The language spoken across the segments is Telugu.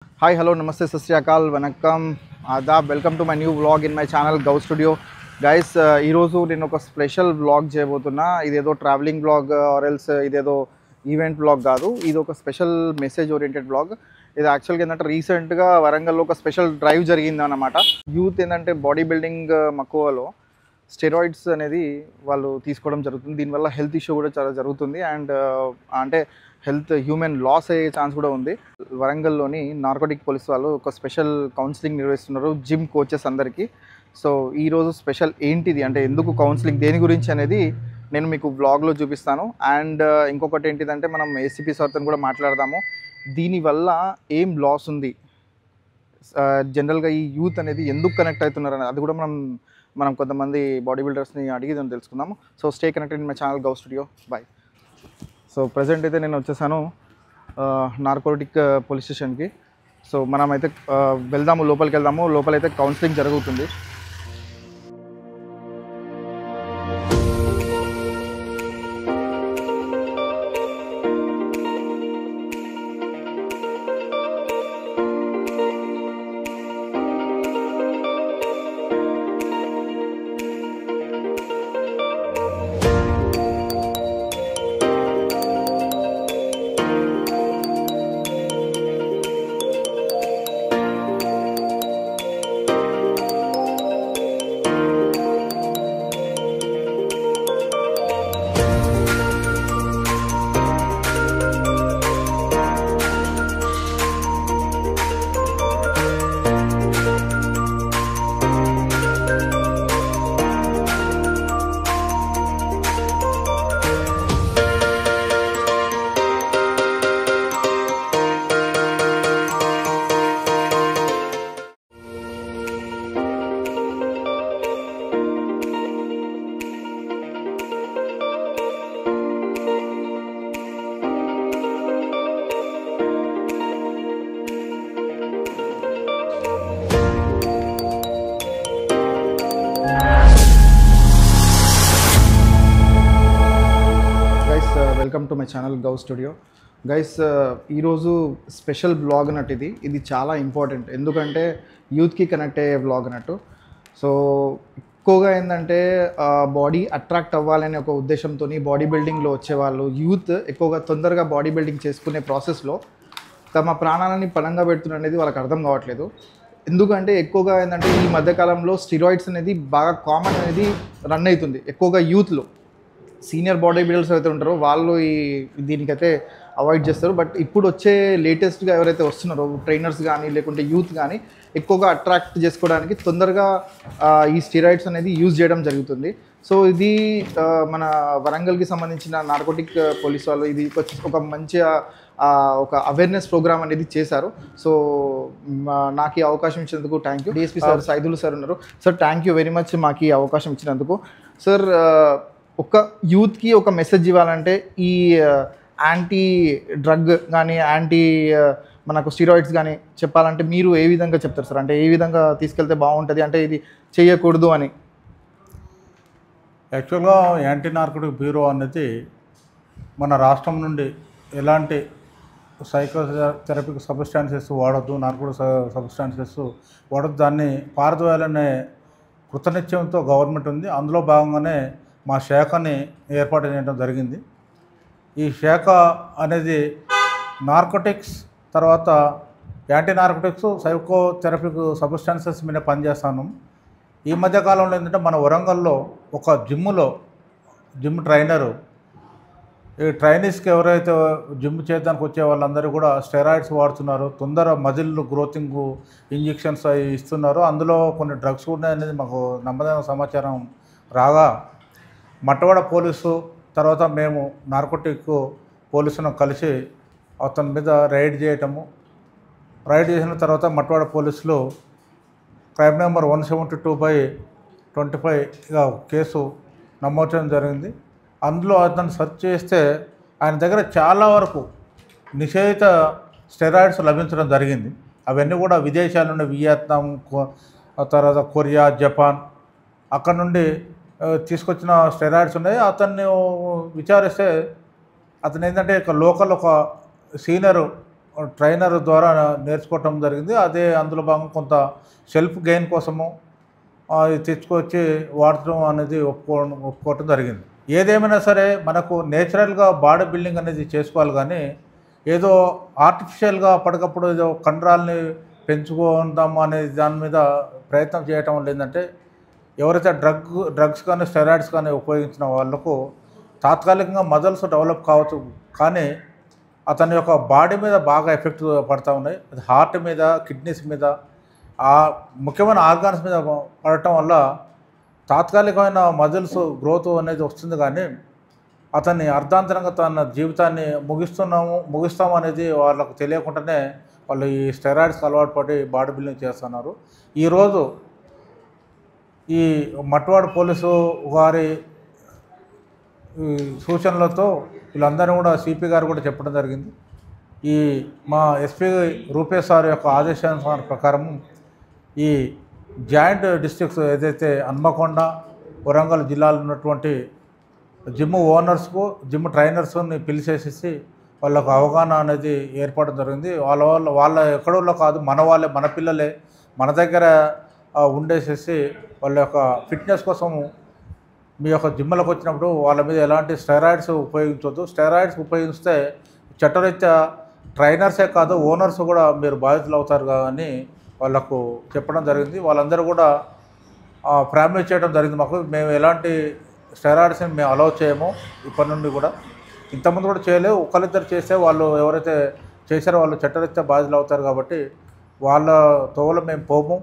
Hi, hello, namaste, sat sri akal, vanakkam, adab. Welcome to my new vlog in my channel Gau Studio. Guys ఈరోజు నేను ఒక స్పెషల్ వ్లాగ్ చేయబోతున్నా. ఇదేదో ట్రావెలింగ్ వ్లాగ్ ఆర్ ఎల్స్ ఇదేదో ఈవెంట్ వ్లాగ్ కాదు. ఇది ఒక స్పెషల్ మెసేజ్ ఓరియంటెడ్ వ్లాగ్. ఇది యాక్చువల్గా ఏంటంటే రీసెంట్గా వరంగల్లో ఒక స్పెషల్ డ్రైవ్ జరిగింది అన్నమాట. యూత్ ఏంటంటే బాడీ బిల్డింగ్ మక్కువలో స్టెరాయిడ్స్ అనేది వాళ్ళు తీసుకోవడం జరుగుతుంది. దీనివల్ల హెల్త్ ఇష్యూ కూడా చాలా జరుగుతుంది అండ్ అంటే హెల్త్ హ్యూమన్ లాస్ అయ్యే ఛాన్స్ కూడా ఉంది. వరంగల్లోని నార్కోటిక్ పోలీస్ వాళ్ళు ఒక స్పెషల్ కౌన్సిలింగ్ నిర్వహిస్తున్నారు జిమ్ కోచెస్ అందరికీ. సో ఈరోజు స్పెషల్ ఏంటిది అంటే ఎందుకు కౌన్సిలింగ్ దేని గురించి అనేది నేను మీకు వ్లాగ్లో చూపిస్తాను. అండ్ ఇంకొకటి ఏంటిదంటే మనం ఏసీపీ సార్తో కూడా మాట్లాడదాము. దీనివల్ల ఏం లాస్ ఉంది, జనరల్గా ఈ యూత్ అనేది ఎందుకు కనెక్ట్ అవుతున్నారు అనేది అది కూడా మనం కొంతమంది బాడీ బిల్డర్స్ని అడిగి దాన్ని తెలుసుకుందాము. So stay connected in my channel గౌ స్టూడియో. బాయ్. సో ప్రజెంట్ అయితే నేను వచ్చేసాను నార్కోటిక్ పోలీస్ స్టేషన్కి. సో మనమైతే వెళ్దాము, లోపలికి వెళ్దాము. లోపలైతే కౌన్సిలింగ్ జరుగుతుంది. వెల్కమ్ టు మై ఛానల్ గౌ స్టూడియో. గైస్ ఈరోజు స్పెషల్ బ్లాగ్ అన్నట్టు ఇది చాలా ఇంపార్టెంట్. ఎందుకంటే యూత్కి కనెక్ట్ అయ్యే బ్లాగ్ అన్నట్టు. సో ఎక్కువగా ఏంటంటే బాడీ అట్రాక్ట్ అవ్వాలనే ఒక ఉద్దేశంతో బాడీ బిల్డింగ్లో వచ్చేవాళ్ళు యూత్ ఎక్కువగా తొందరగా బాడీ బిల్డింగ్ చేసుకునే ప్రాసెస్లో తమ ప్రాణాలని పణంగా పెడుతున్నారు అనేది వాళ్ళకి అర్థం కావట్లేదు. ఎందుకంటే ఎక్కువగా ఏంటంటే ఈ మధ్యకాలంలో స్టిరాయిడ్స్ అనేది బాగా కామన్ అనేది రన్ అవుతుంది ఎక్కువగా యూత్లో. సీనియర్ బాడీ బిల్డర్స్ అయితే ఉంటారో వాళ్ళు దీనికైతే అవాయిడ్ చేస్తారు. బట్ ఇప్పుడు వచ్చే లేటెస్ట్గా ఎవరైతే వస్తున్నారో ట్రైనర్స్ కానీ లేకుంటే యూత్ కానీ ఎక్కువగా అట్రాక్ట్ చేసుకోవడానికి తొందరగా ఈ స్టెరాయిడ్స్ అనేది యూజ్ చేయడం జరుగుతుంది. సో ఇది మన వరంగల్కి సంబంధించిన నార్కోటిక్ పోలీస్ వాళ్ళు ఇది ఒక మంచి ఒక అవేర్నెస్ ప్రోగ్రామ్ అనేది చేశారు. సో నాకు ఈ అవకాశం ఇచ్చినందుకు thank you. DSP sir Saidulu sir ఉన్నారు. Sir thank you very much మాకు ఈ అవకాశం ఇచ్చినందుకు. సార్ ఒక యూత్కి ఒక మెసేజ్ ఇవ్వాలంటే ఈ యాంటీ డ్రగ్ కానీ యాంటీ మనకు స్టీరాయిడ్స్ కానీ చెప్పాలంటే మీరు ఏ విధంగా చెప్తారు సార్? అంటే ఏ విధంగా తీసుకెళ్తే బాగుంటుంది, అంటే ఇది చేయకూడదు అని? యాక్చువల్గా యాంటీ నార్కోటిక్ బ్యూరో అనేది మన రాష్ట్రం నుండి ఎలాంటి సైకోథెరపిక్ సబ్స్టాన్సెస్ వాడద్దు, నార్కోటిక్ సబ్స్టాన్సెస్ వాడద్దు, దాన్ని పారదోయాలనే కృతనిశ్చయంతో గవర్నమెంట్ ఉంది. అందులో భాగంగానే మా శాఖని ఏర్పాటు చేయడం జరిగింది. ఈ శాఖ అనేది నార్కోటిక్స్ తర్వాత యాంటీ నార్కోటిక్స్ సైకోథెరపిక్ సబ్స్టాన్సెస్ మీద పనిచేస్తాను. ఈ మధ్యకాలంలో ఏంటంటే మన వరంగల్లో ఒక జిమ్ ట్రైనరు ఈ ట్రైనీస్కి ఎవరైతే జిమ్ చేయడానికి వచ్చే వాళ్ళందరూ కూడా స్టెరాయిడ్స్ వాడుతున్నారు, తొందర మజిల్ గ్రోతింగ్ ఇంజెక్షన్స్ అవి ఇస్తున్నారు, అందులో కొన్ని డ్రగ్స్ ఉన్నాయనేది మాకు నమ్మదైన సమాచారం రాగా మట్టవాడ పోలీసు తర్వాత మేము నార్కోటిక్ పోలీసును కలిసి అతని మీద రైడ్ చేసిన తర్వాత మట్టవాడ పోలీసులు క్రైమ్ నెంబర్ 172/25గా కేసు నమోదు చేయడం జరిగింది. అందులో అతను సెర్చ్ చేస్తే ఆయన దగ్గర చాలా వరకు నిషేధిత స్టెరాయిడ్స్ లభించడం జరిగింది. అవన్నీ కూడా విదేశాల నుండి వియత్నాం, తర్వాత కొరియా, జపాన్ అక్కడ నుండి తీసుకొచ్చిన స్టెరాయిడ్స్ ఉన్నాయి. అతన్ని విచారిస్తే అతను ఏంటంటే లోకల్ ఒక సీనియర్ ట్రైనర్ ద్వారా నేర్చుకోవటం జరిగింది. అదే అందులో భాగంగా కొంత సెల్ఫ్ గెయిన్ కోసము అది తెచ్చుకొచ్చి వాడటం అనేది ఒప్పుకోవటం జరిగింది. ఏదేమైనా సరే మనకు నేచురల్గా బాడీ బిల్డింగ్ అనేది చేసుకోవాలి, కానీ ఏదో ఆర్టిఫిషియల్గా అప్పటికప్పుడు ఏదో కండరాలని పెంచుకుందాం అనే దాని మీద ప్రయత్నం చేయటం వల్ల ఏంటంటే ఎవరైతే డ్రగ్స్ కానీ స్టెరాయిడ్స్ కానీ ఉపయోగించిన వాళ్ళకు తాత్కాలికంగా మజిల్స్ డెవలప్ కావచ్చు, కానీ అతని యొక్క బాడీ మీద బాగా ఎఫెక్ట్ పడుతూ ఉన్నాయి. అది హార్ట్ మీద, కిడ్నీస్ మీద, ఆ ముఖ్యమైన ఆర్గాన్స్ మీద పడటం వల్ల తాత్కాలికమైన మజిల్స్ గ్రోత్ అనేది వస్తుంది, కానీ అతన్ని అర్ధాంతరంగా తన జీవితాన్ని ముగిస్తాము అనేది వాళ్ళకు తెలియకుండానే వాళ్ళు ఈ స్టెరాయిడ్స్కి అలవాటు పడి బాడీ బిల్డింగ్ చేస్తున్నారు. ఈరోజు ఈ మట్వాడ పోలీసు వారి సూచనలతో వీళ్ళందరినీ కూడా సిపి గారు కూడా చెప్పడం జరిగింది. ఈ మా ఎస్పీ రూపేష్ సార్ యొక్క ఆదేశానుసారం ప్రకారం ఈ జాయింట్ డిస్ట్రిక్ట్స్ ఏదైతే హన్మకొండ, వరంగల్ జిల్లాలో ఉన్నటువంటి జిమ్ ఓనర్స్కు, జిమ్ ట్రైనర్స్ని పిలిచేసేసి వాళ్ళకు అవగాహన అనేది ఏర్పడడం జరిగింది. వాళ్ళ ఎక్కడోళ్ళో కాదు, మన వాళ్ళే, మన పిల్లలే మన దగ్గర ఉండేసేసి వాళ్ళ యొక్క ఫిట్నెస్ కోసము మీ యొక్క జిమ్లకు వచ్చినప్పుడు వాళ్ళ మీద ఎలాంటి స్టెరాయిడ్స్ ఉపయోగించవద్దు. స్టెరాయిడ్స్ ఉపయోగిస్తే చట్టరీత్యా ట్రైనర్సే కాదు ఓనర్స్ కూడా మీరు బాధితులు అవుతారు అని వాళ్ళకు చెప్పడం జరిగింది. వాళ్ళందరూ కూడా ప్రామిస్ చేయడం జరిగింది మాకు, మేము ఎలాంటి స్టెరాయిడ్స్ని మేము అలౌ చేయము ఇప్పటి నుండి కూడా. ఇంతకుముందు కూడా చేయలేవు, ఒకరిద్దరు చేస్తే వాళ్ళు ఎవరైతే చేశారో వాళ్ళు చట్టరీత్యా బాధితులు అవుతారు కాబట్టి వాళ్ళ తోవలో మేము పోము.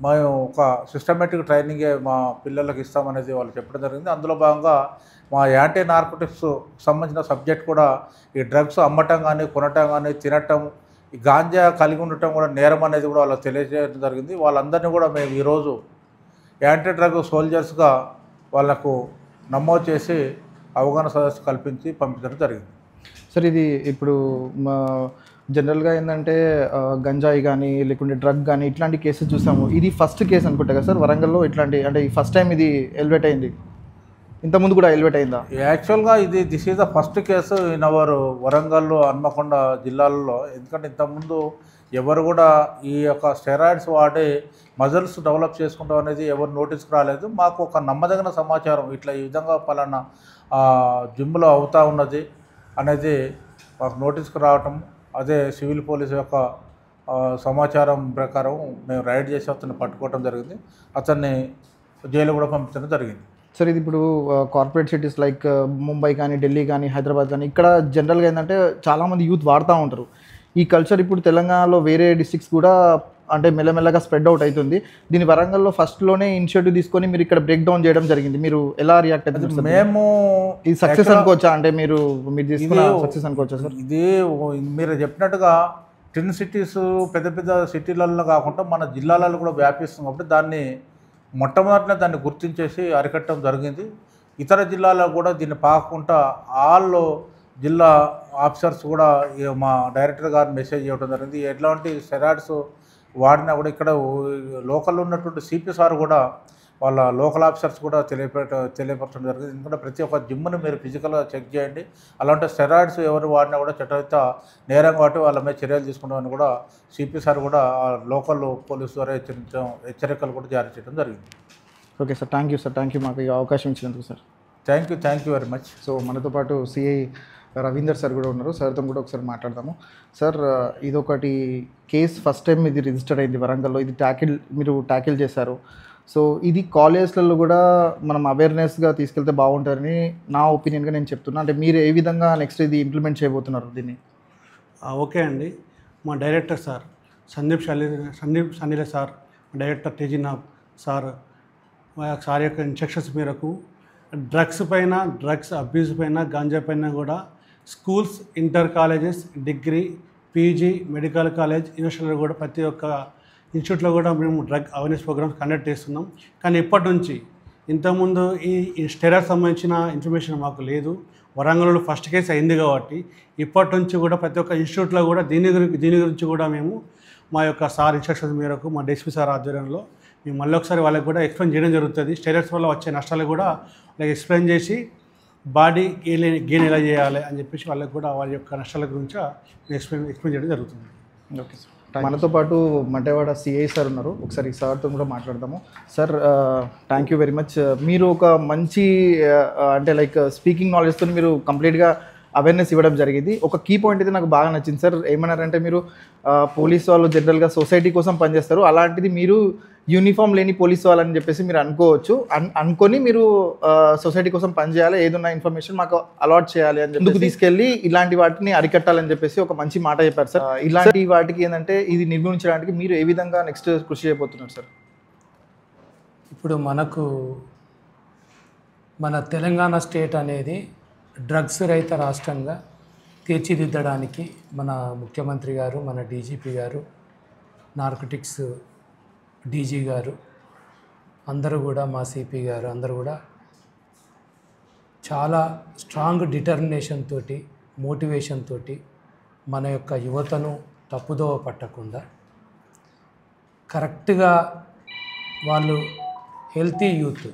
మేము ఒక సిస్టమేటిక్ ట్రైనింగే మా పిల్లలకు ఇస్తామనేది వాళ్ళు చెప్పడం జరిగింది. అందులో భాగంగా మా యాంటీ నార్కోటిక్స్ సంబంధించిన సబ్జెక్ట్ కూడా ఈ డ్రగ్స్ అమ్మటం కానీ, కొనటం కానీ, తినటం, ఈ గాంజా కలిగి ఉండటం కూడా నేరం అనేది కూడా వాళ్ళకి తెలియజేయడం జరిగింది. వాళ్ళందరినీ కూడా మేము ఈరోజు యాంటీ డ్రగ్ సోల్జర్స్గా వాళ్ళకు నమోదు చేసి అవగాహన సదస్సు కల్పించి పంపించడం జరిగింది. సార్, ఇది ఇప్పుడు జనరల్గా ఏంటంటే గంజాయి కానీ లేకుంటే డ్రగ్ కానీ ఇట్లాంటి కేసెస్ చూసాము. ఇది ఫస్ట్ కేసు అనుకుంటా కదా సార్ వరంగల్లో ఇట్లాంటి, అంటే ఈ ఫస్ట్ టైం ఇది ఎలివేట్ అయింది, ఇంతకుముందు కూడా ఎలివేట్ అయిందా? యాక్చువల్గా this is the first case in our Warangal, Hanamkonda జిల్లాలలో. ఎందుకంటే ఇంతకుముందు ఎవరు కూడా ఈ యొక్క స్టెరాయిడ్స్ వాడి మజిల్స్ డెవలప్ చేసుకుంటాం అనేది ఎవరు నోటీస్కి రాలేదు. మాకు ఒక నమ్మదగిన సమాచారం ఇట్లా ఈ విధంగా పలానా జిమ్లో అవుతూ ఉన్నది అనేది మాకు నోటీస్కి రావటం, అదే సివిల్ పోలీసు యొక్క సమాచారం ప్రకారం మేము రైడ్ చేసి అతన్ని పట్టుకోవడం జరిగింది. అతన్ని జైలు కూడా పంపించడం జరిగింది. సార్, ఇది ఇప్పుడు కార్పొరేట్ సిటీస్ లైక్ ముంబై కానీ, ఢిల్లీ కానీ, హైదరాబాద్ కానీ ఇక్కడ జనరల్గా ఏంటంటే చాలామంది యూత్ వాడుతూ ఉంటారు. ఈ కల్చర్ ఇప్పుడు తెలంగాణలో వేరే డిస్ట్రిక్ట్స్ కూడా అంటే మెల్లమెల్లగా స్ప్రెడ్ అవుట్ అవుతుంది. దీని వరంగల్లో ఫస్ట్లోనే ఇనిషియేటివ్ తీసుకొని మీరు ఇక్కడ బ్రేక్ డౌన్ చేయడం జరిగింది. మీరు ఎలా రియాక్ట్ అవుతుంది? మేము ఇది సక్సెస్ అనుకోవచ్చా? అంటే మీరు తీసుకున్న సక్సెస్ అనుకోవచ్చా సార్? ఇది మీరు చెప్పినట్టుగా టిన్ సిటీస్, పెద్ద పెద్ద సిటీలలో కాకుండా మన జిల్లాలలో కూడా వ్యాపిస్తుంది కాబట్టి దాన్ని మొట్టమొదటినే దాన్ని గుర్తించేసి అరికట్టడం జరిగింది. ఇతర జిల్లాలో కూడా దీన్ని పాకుండా ఆల్ జిల్లా ఆఫీసర్స్ కూడా మా డైరెక్టర్ గారు మెసేజ్ ఇవ్వడం జరిగింది. ఎట్లాంటి స్టెరాయిడ్స్ వాడినా కూడా ఇక్కడ లోకల్లో ఉన్నటువంటి సిపి సార్ కూడా వాళ్ళ లోకల్ ఆఫీసర్స్ కూడా తెలియపరచడం జరిగింది. ఎందుకంటే ప్రతి ఒక్క జిమ్ని మీరు ఫిజికల్గా చెక్ చేయండి, అలాంటి స్టెరాయిడ్స్ ఎవరు వాడినా కూడా చట్టరీత్యా నేరం కాబట్టి వాళ్ళ మీద చర్యలు తీసుకుంటామని కూడా సిపి సార్ కూడా లోకల్ పోలీసు ద్వారా హెచ్చరికలు కూడా జారీ చేయడం జరిగింది. Okay sir, thank you sir, thank you మాకు ఈ అవకాశం ఇచ్చినందుకు sir. Thank you very much. So మనతో పాటు సిఐ రవీందర్ సార్ కూడా ఉన్నారు. సార్తో కూడా ఒకసారి మాట్లాడదాము. సార్, ఇదొకటి కేస్ ఫస్ట్ టైం ఇది రిజిస్టర్ అయింది వరంగల్లో, ఇది మీరు ట్యాకిల్ చేశారు. సో ఇది కాలేజ్లలో కూడా మనం అవేర్నెస్గా తీసుకెళ్తే బాగుంటుందని నా ఒపీనియన్గా నేను చెప్తున్నా. అంటే మీరు ఏ విధంగా నెక్స్ట్ ఇది ఇంప్లిమెంట్ చేయబోతున్నారు దీన్ని? ఓకే అండి, మా director sir Sandeep Sanila sir, director తేజీనాబ్ సార్ యొక్క ఇన్స్ట్రక్షన్స్ మేరకు డ్రగ్స్ అబ్యూస్ పైన, గాంజా పైన కూడా schools, inter colleges, degree, PG, medical college, యూనివర్సిటీలో కూడా ప్రతి ఒక్క ఇన్స్టిట్యూట్లో కూడా మేము డ్రగ్ అవేర్నెస్ ప్రోగ్రామ్స్ కండక్ట్ చేస్తున్నాం. కానీ ఇప్పటి నుంచి ఇంతకుముందు ఈ స్టెరాయిడ్స్ సంబంధించిన ఇన్ఫర్మేషన్ మాకు లేదు. వరంగల్లో ఫస్ట్ కేసు అయింది కాబట్టి ఇప్పటి నుంచి కూడా ప్రతి ఒక్క ఇన్స్టిట్యూట్లో కూడా దీని గురించి కూడా మేము మా యొక్క సార్ ఇన్స్ట్రక్షన్స్ మేరకు మా డిఎస్పీ సార్ ఆధ్వర్యంలో మేము మళ్ళీ ఒకసారి వాళ్ళకి కూడా ఎక్స్ప్లెయిన్ చేయడం జరుగుతుంది. స్టెరాయిడ్స్ వల్ల వచ్చే నష్టాలు కూడా వాళ్ళకి ఎక్స్ప్లెయిన్ చేసి బాడీ గెయిన్ ఎలా చేయాలి అని చెప్పేసి వాళ్ళకి కూడా వాళ్ళ యొక్క నష్టాల గురించి ఎక్స్ప్లెయిన్ చేయడం జరుగుతుంది. Okay sir. మనతో పాటు మటేవాడ సిఐ సార్ ఉన్నారు, ఒకసారి సార్తో కూడా మాట్లాడదాము. Sir thank you very much. మీరు ఒక మంచి అంటే లైక్ స్పీకింగ్ నాలెడ్జ్తో మీరు కంప్లీట్గా అవేర్నెస్ ఇవ్వడం జరిగింది. ఒక కీ పాయింట్ అయితే నాకు బాగా నచ్చింది సార్. ఏమన్నారంటే మీరు పోలీస్ వాళ్ళు జనరల్గా సొసైటీ కోసం పనిచేస్తారు, అలాంటిది మీరు యూనిఫామ్ లేని పోలీస్ వాళ్ళని చెప్పేసి మీరు అనుకోవచ్చు, అనుకొని మీరు సొసైటీ కోసం పనిచేయాలి, ఏదన్నా ఇన్ఫర్మేషన్ మాకు అలాట్ చేయాలి అని ముందుకు తీసుకెళ్ళి ఇలాంటి వాటిని అరికట్టాలని చెప్పేసి ఒక మంచి మాట చెప్పారు సార్. ఇలాంటి వాటికి ఏంటంటే ఇది నిర్మూలించడానికి మీరు ఏ విధంగా నెక్స్ట్ కృషి చేయబోతున్నారు సార్? ఇప్పుడు మన తెలంగాణ స్టేట్ అనేది డ్రగ్స్ రహిత రాష్ట్రంగా తీర్చిదిద్దడానికి మన ముఖ్యమంత్రి గారు, మన డీజీపీ గారు, నార్కోటిక్స్ డీజీ గారు అందరూ కూడా, మా సిపి గారు అందరూ కూడా చాలా స్ట్రాంగ్ డిటర్మినేషన్ తోటి, మోటివేషన్ తోటి మన యొక్క యువతను తప్పుదోవ పట్టకుండా కరెక్ట్గా వాళ్ళు హెల్తీ యూత్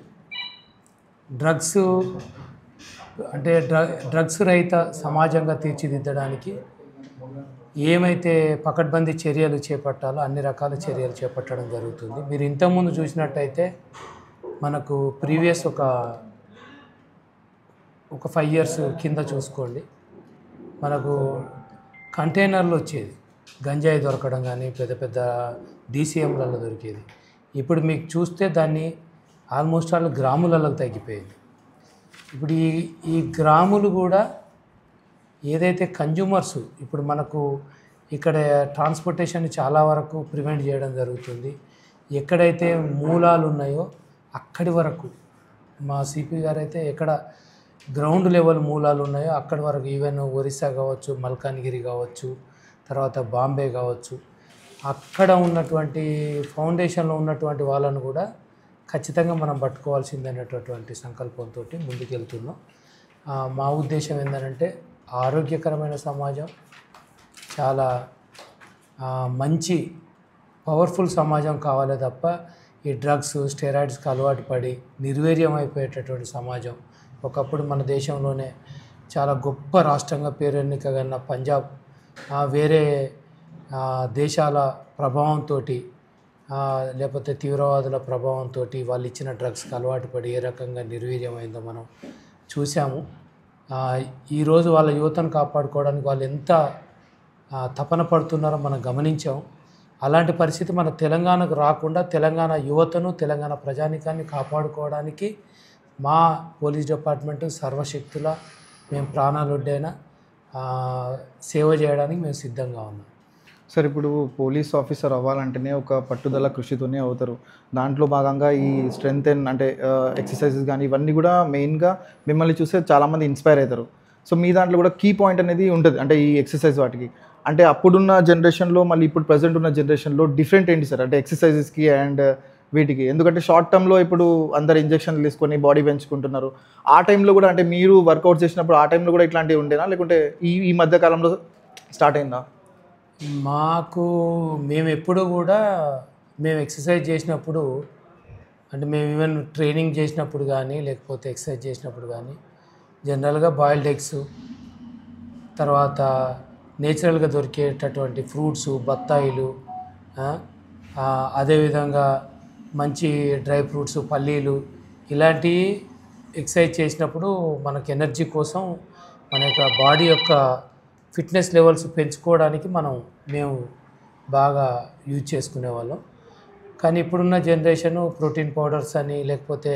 డ్రగ్స్ అంటే డ్రగ్స్ రహిత సమాజంగా తీర్చిదిద్దడానికి ఏమైతే పకడ్బందీ చర్యలు చేపట్టాలో అన్ని రకాల చర్యలు చేపట్టడం జరుగుతుంది. మీరు ఇంతకుముందు చూసినట్టయితే మనకు ప్రీవియస్ ఒక 5 years కింద చూసుకోండి, మనకు కంటైనర్లు వచ్చేది, గంజాయి దొరకడం కానీ పెద్ద పెద్ద డీసీఎంలలో దొరికేది. ఇప్పుడు మీకు చూస్తే దాన్ని ఆల్మోస్ట్ ఆల్ గ్రాములలో తగ్గిపోయింది. ఇప్పుడు ఈ గ్రాములు కూడా ఏదైతే కన్జ్యూమర్స్ ఇప్పుడు మనకు ఇక్కడ ట్రాన్స్పోర్టేషన్ చాలా వరకు ప్రివెంట్ చేయడం జరుగుతుంది. ఎక్కడైతే మూలాలు ఉన్నాయో అక్కడి వరకు మా సిపి గారు అయితే ఎక్కడ గ్రౌండ్ లెవెల్ మూలాలు ఉన్నాయో అక్కడి వరకు, ఈవెన్ ఒరిస్సా కావచ్చు, మల్కాన్గిరి కావచ్చు, తర్వాత బాంబే కావచ్చు, అక్కడ ఉన్నటువంటి ఫౌండేషన్లో ఉన్నటువంటి వాళ్ళను కూడా ఖచ్చితంగా మనం పట్టుకోవాల్సిందనేటటువంటి సంకల్పంతో ముందుకెళ్తున్నాం. మా ఉద్దేశం ఏంటంటే ఆరోగ్యకరమైన సమాజం, చాలా మంచి పవర్ఫుల్ సమాజం కావాలే తప్ప ఈ డ్రగ్స్ స్టెరాయిడ్స్కి అలవాటు పడి నిర్వీర్యం అయిపోయేటటువంటి సమాజం. ఒకప్పుడు మన దేశంలోనే చాలా గొప్ప రాష్ట్రంగా పేరెన్నికగన్న పంజాబ్ వేరే దేశాల ప్రభావంతో లేకపోతే తీవ్రవాదుల ప్రభావంతో వాళ్ళు ఇచ్చిన డ్రగ్స్కి అలవాటు పడి ఏ రకంగా నిర్వీర్యమైందో మనం చూసాము. ఈరోజు వాళ్ళ యువతను కాపాడుకోవడానికి వాళ్ళు ఎంత తపన పడుతున్నారో మనం గమనించాం. అలాంటి పరిస్థితి మన తెలంగాణకు రాకుండా తెలంగాణ యువతను, తెలంగాణ ప్రజానికాన్ని కాపాడుకోవడానికి మా పోలీస్ డిపార్ట్మెంట్ సర్వశక్తుల మేము ప్రాణాలొడ్డైనా సేవ చేయడానికి మేము సిద్ధంగా ఉన్నాం. సార్, ఇప్పుడు పోలీస్ ఆఫీసర్ అవ్వాలంటేనే ఒక పట్టుదల కృషితోనే అవుతారు. దాంట్లో భాగంగా ఈ స్ట్రెంగ్త్ అంటే ఎక్సర్సైజెస్ కానీ ఇవన్నీ కూడా మెయిన్గా మిమ్మల్ని చూస్తే చాలామంది ఇన్స్పైర్ అవుతారు. సో మీ దాంట్లో కూడా కీ పాయింట్ అనేది ఉంటుంది, అంటే ఈ ఎక్సర్సైజ్ వాటికి. అంటే అప్పుడున్న జనరేషన్లో మళ్ళీ ఇప్పుడు ప్రజెంట్ ఉన్న జనరేషన్లో డిఫరెంట్ ఏంటి సార్ అంటే ఎక్సర్సైజెస్కి అండ్ వీటికి? ఎందుకంటే షార్ట్ టర్మ్లో ఇప్పుడు అందరు ఇంజక్షన్లు తీసుకొని బాడీ పెంచుకుంటున్నారు. ఆ టైంలో కూడా అంటే మీరు వర్కౌట్ చేసినప్పుడు ఆ టైంలో కూడా ఇట్లాంటివి ఉండేనా, లేకుంటే ఈ మధ్య కాలంలో స్టార్ట్ అయిందా? మేము ఎప్పుడు కూడా మేము ఎక్సర్సైజ్ చేసినప్పుడు అంటే మేము ఈవెన్ ట్రైనింగ్ చేసినప్పుడు కానీ లేకపోతే ఎక్సర్సైజ్ చేసినప్పుడు కానీ జనరల్గా బాయిల్డ్ ఎగ్స్, తర్వాత నేచురల్గా దొరికేటటువంటి ఫ్రూట్స్, బత్తాయిలు, అదేవిధంగా మంచి డ్రై ఫ్రూట్స్, పల్లీలు, ఇలాంటివి ఎక్సర్సైజ్ చేసినప్పుడు మనకు ఎనర్జీ కోసం మన యొక్క బాడీ యొక్క ఫిట్నెస్ లెవెల్స్ పెంచుకోవడానికి మేము బాగా యూజ్ చేసుకునేవాళ్ళం. కానీ ఇప్పుడున్న జనరేషను ప్రోటీన్ పౌడర్స్ అని లేకపోతే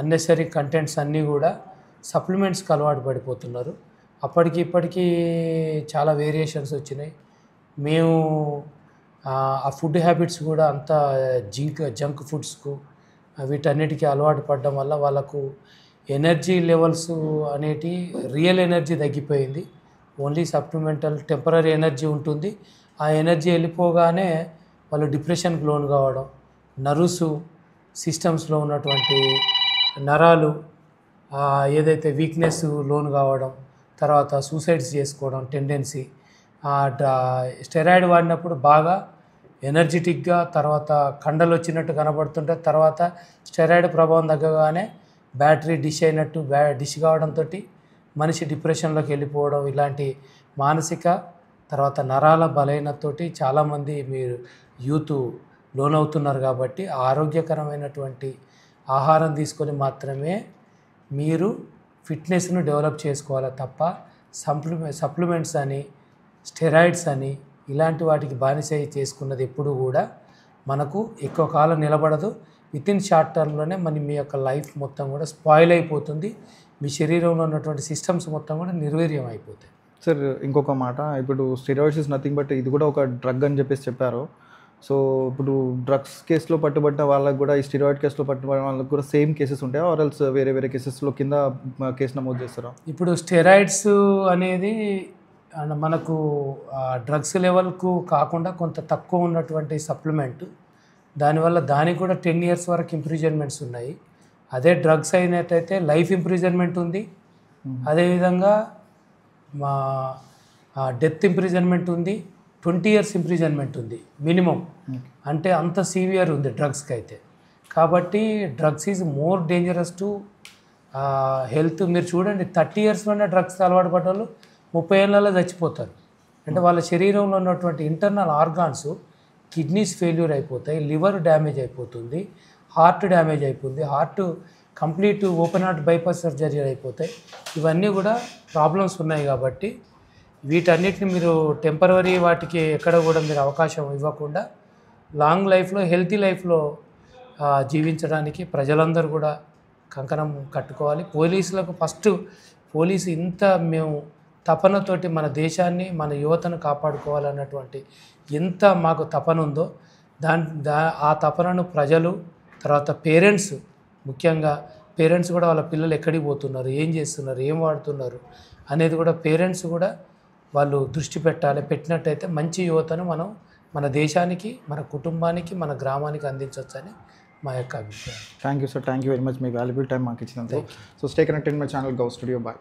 అన్నెసరీ కంటెంట్స్ అన్నీ కూడా సప్లిమెంట్స్కి అలవాటు పడిపోతున్నారు. అప్పటికి ఇప్పటికీ చాలా వేరియేషన్స్ వచ్చినాయి. మేము ఆ ఫుడ్ హ్యాబిట్స్ కూడా అంతా జంక్ ఫుడ్స్కు వీటన్నిటికీ అలవాటు పడడం వల్ల వాళ్ళకు ఎనర్జీ లెవెల్స్ అనేటి రియల్ ఎనర్జీ తగ్గిపోయింది. ఓన్లీ సప్లిమెంటల్ టెంపరీ ఎనర్జీ ఉంటుంది. ఆ ఎనర్జీ వెళ్ళిపోగానే వాళ్ళు డిప్రెషన్కి లోన్ కావడం, నర్వ్స్ సిస్టమ్స్లో ఉన్నటువంటి నరాలు ఏదైతే వీక్నెస్ లోన్ కావడం, తర్వాత సూసైడ్స్ చేసుకోవడం టెండెన్సీ. స్టెరాయిడ్ వాడినప్పుడు బాగా ఎనర్జెటిక్గా, తర్వాత కండలు వచ్చినట్టు కనబడుతుంటే తర్వాత స్టెరాయిడ్ ప్రభావం తగ్గగానే బ్యాటరీ డిష్ అయినట్టు డిష్ కావడంతో మనిషి డిప్రెషన్లోకి వెళ్ళిపోవడం, ఇలాంటి మానసిక తర్వాత నరాల బలహీనతతోటి చాలామంది మీరు యూత్ లోనవుతున్నారు. కాబట్టి ఆరోగ్యకరమైనటువంటి ఆహారం తీసుకొని మాత్రమే మీరు ఫిట్నెస్ను డెవలప్ చేసుకోవాలి తప్ప సప్లిమెంట్స్ అని, స్టెరాయిడ్స్ అని ఇలాంటి వాటికి బానిస చేసుకున్నది ఎప్పుడు కూడా మనకు ఎక్కువ కాలం నిలబడదు. వితిన్ షార్ట్ టర్మ్లోనే మీ యొక్క లైఫ్ మొత్తం కూడా స్పాయిల్ అయిపోతుంది. మీ శరీరంలో ఉన్నటువంటి సిస్టమ్స్ మొత్తం కూడా నిర్వీర్యం అయిపోతాయి. సార్ ఇంకొక మాట, ఇప్పుడు స్టెరాయిడ్స్ ఇస్ నథింగ్ బట్ ఇది కూడా ఒక డ్రగ్ అని చెప్పారు. సో ఇప్పుడు డ్రగ్స్ కేసులో పట్టుబడిన వాళ్ళకి కూడా ఈ స్టెరాయిడ్ కేసులో పట్టుబడిన వాళ్ళకి కూడా సేమ్ కేసెస్ ఉంటాయా, ఆర్ ఎల్స్ వేరే వేరే కేసెస్లో కింద కేసు నమోదు చేస్తారా? ఇప్పుడు స్టెరాయిడ్స్ అనేది మనకు డ్రగ్స్ లెవెల్కు కాకుండా కొంత తక్కువ ఉన్నటువంటి సప్లిమెంట్. దానివల్ల దానికి కూడా 10 years వరకు ఇంప్రిజన్మెంట్స్ ఉన్నాయి. అదే డ్రగ్స్ అయినట్టయితే లైఫ్ ఇంప్రిజన్మెంట్ ఉంది. అదేవిధంగా మా డెత్ ఇంప్రిజన్మెంట్ ఉంది, 20 years ఇంప్రిజన్మెంట్ ఉంది మినిమం. అంటే అంత సీవియర్ ఉంది డ్రగ్స్కి అయితే. కాబట్టి drugs is more dangerous to health. మీరు చూడండి 30 yearsలోనే డ్రగ్స్ అలవాటు పడ్డ వాళ్ళు 30 ఏళ్ళలో చచ్చిపోతారు. అంటే వాళ్ళ శరీరంలో ఉన్నటువంటి ఇంటర్నల్ ఆర్గాన్స్, కిడ్నీస్ ఫెయిల్యూర్ అయిపోతాయి, లివర్ డ్యామేజ్ అయిపోతుంది, హార్ట్ డ్యామేజ్ అయిపోతుంది, heart complete open heart bypass surgery అయిపోతాయి. ఇవన్నీ కూడా ప్రాబ్లమ్స్ ఉన్నాయి. కాబట్టి వీటన్నిటిని మీరు టెంపరరీ వాటికి ఎక్కడ కూడా మీరు అవకాశం ఇవ్వకుండా లాంగ్ లైఫ్లో, హెల్తీ లైఫ్లో జీవించడానికి ప్రజలందరూ కూడా కంకణం కట్టుకోవాలి. పోలీసులకు ఫస్ట్ పోలీసు ఇంత మేము తపనతోటి మన దేశాన్ని, మన యువతను కాపాడుకోవాలన్నటువంటి ఎంత మాకు తపన ఉందో ఆ తపనను ప్రజలు, తర్వాత పేరెంట్స్, ముఖ్యంగా పేరెంట్స్ కూడా వాళ్ళ పిల్లలు ఎక్కడికి పోతున్నారు, ఏం చేస్తున్నారు, ఏం వాడుతున్నారు అనేది కూడా పేరెంట్స్ కూడా వాళ్ళు దృష్టి పెట్టాలి. పెట్టినట్టయితే మంచి యువతను మనం మన దేశానికి, మన కుటుంబానికి, మన గ్రామానికి అందించవచ్చని మా యొక్క అభిప్రాయం. Thank you sir, thank you very much మీ వాల్యుబుల్ టైం మాకు ఇచ్చినందుకు. So stay connected my channel గౌ స్టూడియో. బాయ్.